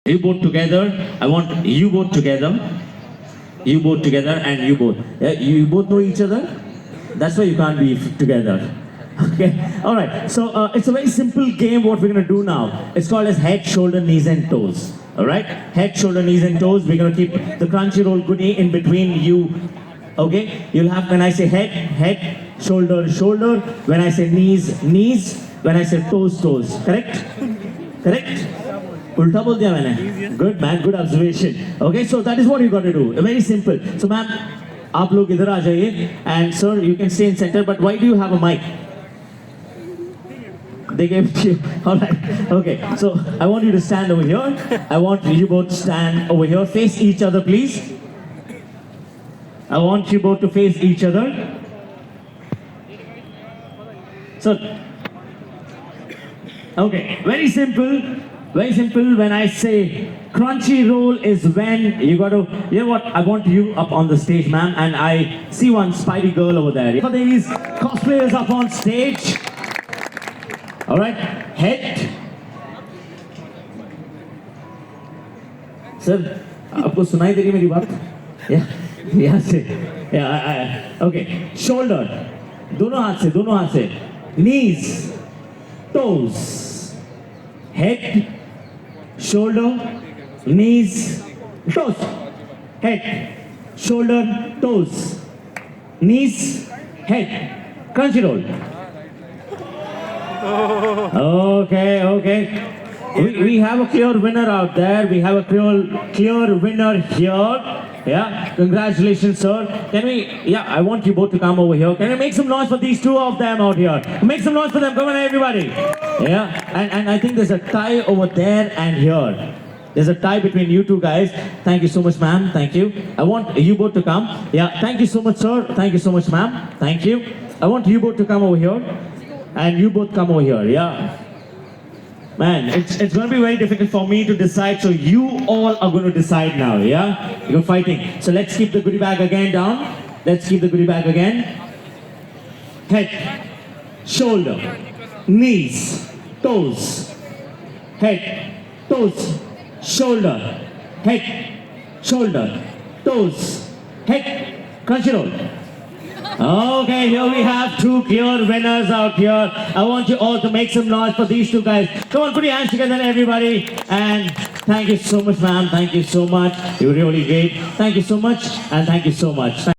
You both together. I want you both together. You both together and you both. Yeah, you both know each other. That's why you can't be together. Okay. All right. So it's a very simple game. What we're gonna do now? It's called as head, shoulder, knees, and toes. All right. Head, shoulder, knees, and toes. We're gonna keep the crunchy roll goodie in between you. Okay. You'll have when I say head, head, shoulder, shoulder. When I say knees, knees. When I say toes, toes. Correct? Correct? उल्टा बोल दिया मैंने good man good observation okay so that is what you got to do very simple so ma'am आप लोग इधर आ जाइए and sir you can stay in centre but why do you have a mic they gave it to you all right okay so I want you to stand over here I want you both to stand over here face each other please I want you both to face each other so okay very simple when I say crunchy roll is when you got to you know what I want you up on the stage ma'am and I see one Spidey girl over there for these cosplayers up on stage all right head sir आपको सुनाई दे रही मेरी बात यहाँ से okay shoulder दोनों हाथ से knees toes head shoulder, knees, toes. Head, shoulder, toes. Knees, head. Crunchy roll. Okay. We have a clear winner out there. We have a clear winner here. Yeah, congratulations, sir. I want you both to come over here. Can we make some noise for these two of them out here? Make some noise for them. Come on, everybody. Yeah, and I think there's a tie over there and here. There's a tie between you two guys. Thank you so much, ma'am. Thank you. I want you both to come. Yeah, thank you so much, sir. Thank you so much, ma'am. Thank you. I want you both to come over here. And you both come over here. Yeah. Man, it's going to be very difficult for me to decide, so you all are going to decide now, yeah? You're fighting. So let's keep the goodie bag again down. Let's keep the goodie bag again. Head, shoulder, knees, toes. Head, toes, shoulder, head, shoulder, toes, head, crunchy roll. Okay, here we have two clear winners out here. I want you all to make some noise for these two guys. Come on, put your hands together, everybody. And thank you so much, ma'am. Thank you so much. You were really great. Thank you so much, and thank you so much.